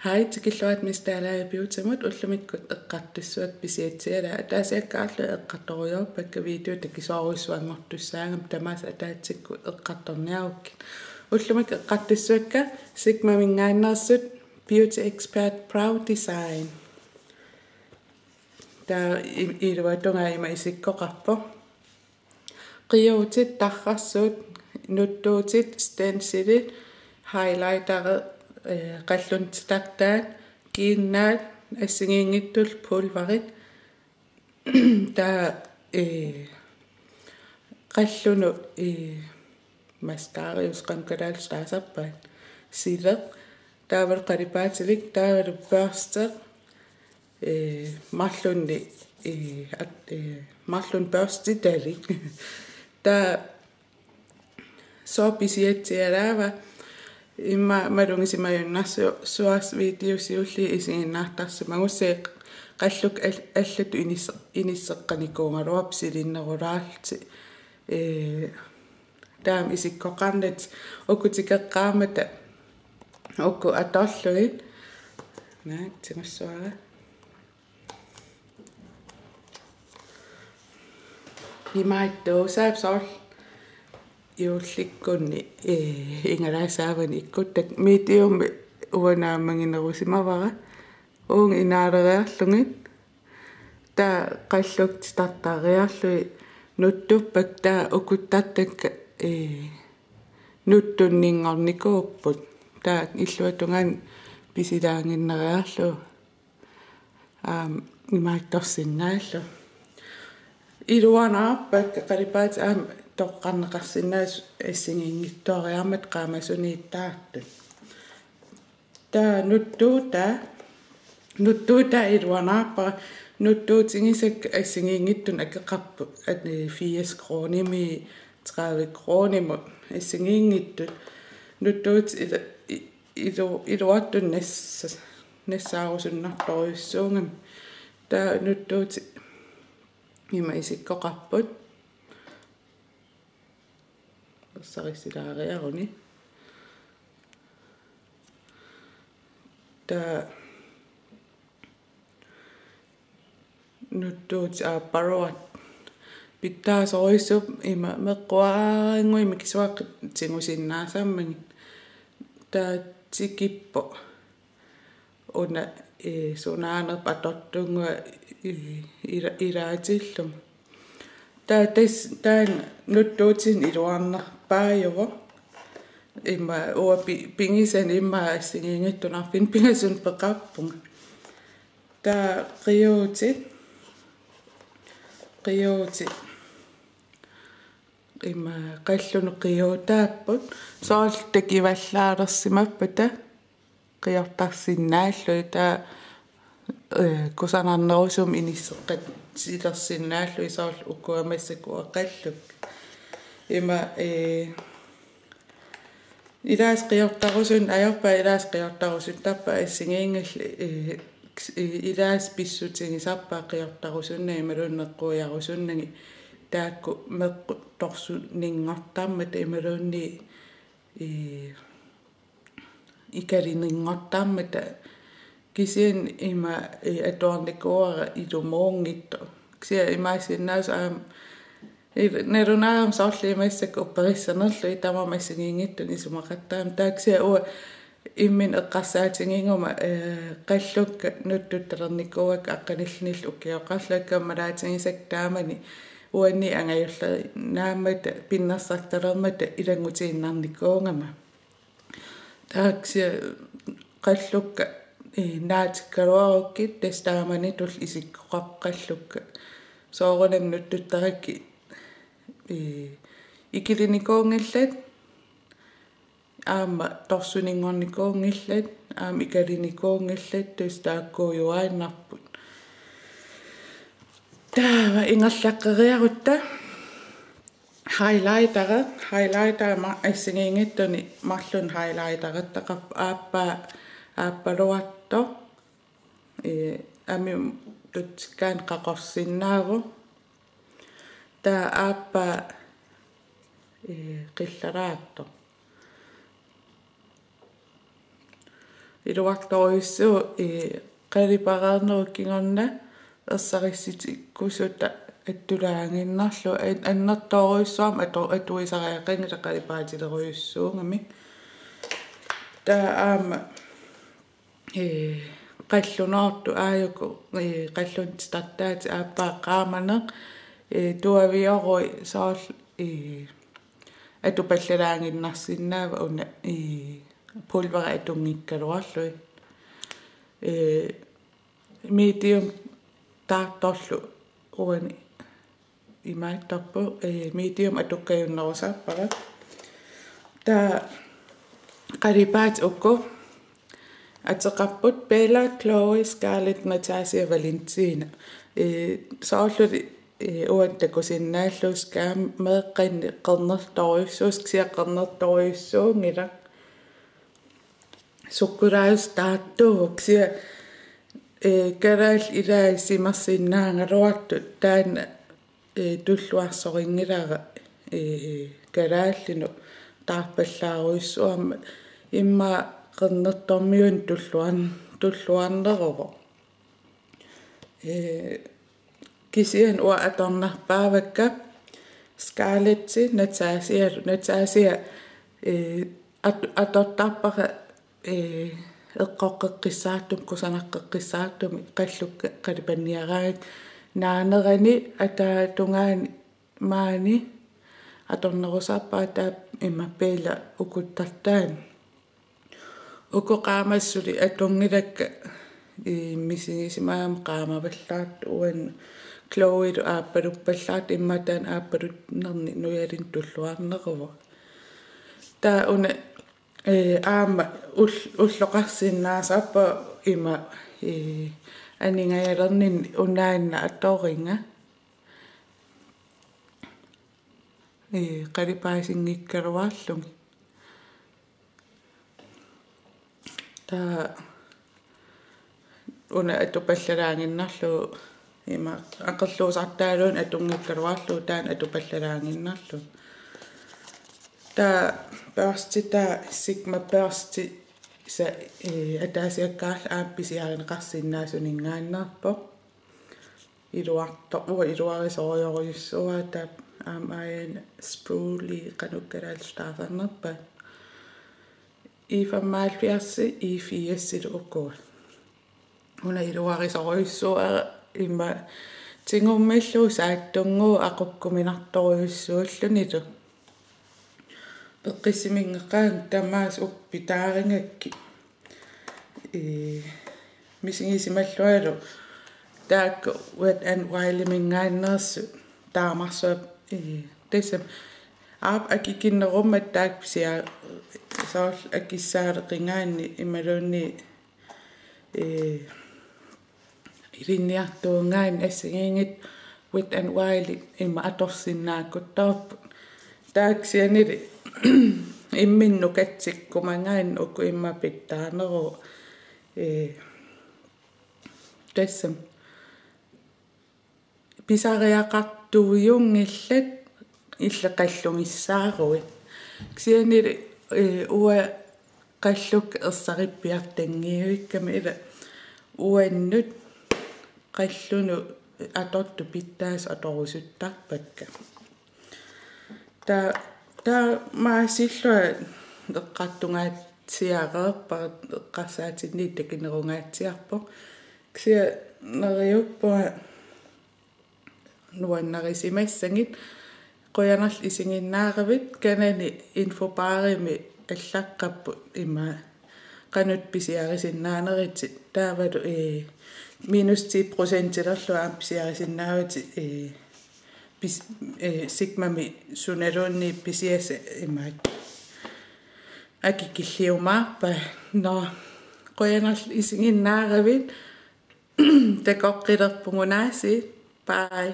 Hej til killuat mistä älä biutamut ullamikkut eqqartissuat pisiatsiala ataasiakkaarlu eqqartoriorpakka video takisoruissuangortussaangam tamas ataatsikku eqqartorniarukkin ullamik eqqartissuakka sigma mingaannersut beauty expert proud design ta iluatunga ima isikkoqarpo qiutit tarrassut nuttuutit stencilit highlighteret qalluntitartaat kiinnaat assingiingittul pulvarit taa qallunu mascarius qamkalaalstaasarpaat sileq taaval qalipaatilik taaval børsteq marlunni marlun børstitalik taa soopisiatsialaava imma malungisimayunnarsu suas videosiulli isiginnaartarsimagusse qalluk allut inisseqqanikuungaluap silinnerulaalti taam isikkoqarnat ukutikeqqaamata ukku atorluit naatsingassuara imaittuusaap soorl iullikkunni ingalaasaavan ikkuttak medium uanaamanginerusimavara uung inaalereerlungit taa qallukti tartaariarlui nuttuppak taa ukuttartakka nuttunninngornikuupput taa illuatungan pisilaanginnereerlu imaittorsinnaallu iluanaarpak qalipaat toqqarneqarsinnaas assingiingittuariarmat qaamasuniittaartut taa nuttuuta iluanaarpa nuttuutingisak assingiingittun akeqarpu 4 kronimi 30 kronimut assingiingittut nuttuut iluattun nassaarusunnartoruissuungam taa nuttuut ima isikkoqarput sarisilaariaruni taa nuttuut aapparuat pittaasoruissup ima meqquaringui mikisuaqtingusinnaasammangi taa tikippo una sunaanerp atortungua ilaatillum taa nuttuutin iluarnerpaajuvo imma uwa pingisan imma assingiingittunarpin pingasun peqarpunga taa qiuutit imma qallunu qiuutaapput soorl takivallaalersimappata qiortarsinnaallui taa kusanarnerusum inisseqqat silersinnaallui soorl ukkuamassakua imma ilaas qiortarusun ajorpa ilaas qiortarusuttarpa assingiingalli ilaas pissutigisarpaa qiortarusunna imalunneqquiarusunnagi taakku meqqu torsuninngortarmat imalunni ikalininngortarmata kisian ima atuarnikuara ilumuungittu kisia imaasinnaus nerunaarum soorli imassakku upperissanerlui tamamassigiingittun isumaqattaam taaksia ua immin eqqarsaatinginguma qallukka nuttuttalernikuak aqqanillnill ukkiоqarlakka malaatigisak taamani uanni angajulleri naammata pinnersartalermata ilangutiinnarnikuungama taaksia qallukka naatikkaluarukkit tastaamanitul isikkoqaqqallukka soorunam nuttuttarakki ikilinikuungillat aama torsuninngornikuungillat aama ikalinikuungillat tastaakkuujuaannarput taava ingerlaqqeriarutta highlighter assingiingittuni marlun highlighterettaqarp aappaluatto ami tutsikkaan qaqorsinnaaru taa aappa qillaraatto iluartoruissu qaliparaarnerukkingerna ersarissit attulaanginnarlu annertoruissuam atuisariaqingila qalipaatileruissuungami taama qallunortu aajuku qallun startaati aappaaqqaamaneq tuaviorui soorl atupallalaanginnarsinnaava una pulvera atungikkaluarlui medium taartorlu uani imaattorpu medium atukkajunnerusappara ta qalipaat ukku ateqarput Bella, Chloe, Scarlett, Natasha, Valentina soorluli uantakusinnaalluus kaam meeqqinni qernertoruissuus ksiaqernertoruissuungila sukkulaajus taattuuk sia karaal ilaaisimarsinnaangaluartu taana tulluarsoringilara karaallinu taarpallaaruissuamma imma qernertormiun tulluarnerovo kisian ua atornarpaavakka Scarlett Natasha atortarpara eqqoqqeqqissaartum kusanaqqeqqissaartum qallukka qalipanniaraag naanerani ataatungaani maani atornerusarpaa taa imma Bella ukuttartaan ukoqaamassuli atungilakka misinisimaam qaamavallaat uan Chloe aappaluppallat immataan aappalunerni nujalin tulluarneruvo taa una aama ulloqarsinnaasappa ima aningajalernin unaanna atoringa qalipaasinngikkaluarlungi taa una atupallalaanginnarlu ima aqerluusartaaluun atungikkaluarlu taan atupallalaanginnarlu taa børsti taa Sigma børsti sa ataasiakkaarla aappisiaarineqarsinnaasuningaannerpo iluarisoriorissua taa aamaajan Spruly qanukkalaallustaafarnerpa I75 I80 ukkuul una iluarisoriissua imma tingummillu saattungu aqukkuminartoruissuullunilu peqqissimingeqqaan tamaas uppitaaringakki misingisimаллуалу таакку Wet and Wild mingaannersu taamarsuap tessam aap akikinnerummat taakpisia soorl akissaaleqingaanni imaluunni ilinniartuungaan assingingit Wet and Wild imma atorsinnaakuttorpu taaksianili imminnu katsikkumangaan ukku imma pittaaneru tessam pisariaqartuujungillat illeqallungissaaruit ksianili ua qalluk ersarippiartangiuikkami ila uannut qallunu atortu pittaas atorusuttarpakka taa maasillua eqqartungaatsiareerpa eqqarsaatinni takinerungaatsiarpo ksia neriuppua nuannarisimassangit qoyanarl isinginnaaravit kanani infopaarimi allaqqappu imma qanut pisiarisinnaaneritsit taavalu -10% ilerlu aappisiarisinnaavati Sigmami sunaluunni pisiasa imma akikilliumaarpa no qoyanarl isinginnaaravit takoqqilerpungunaasi bye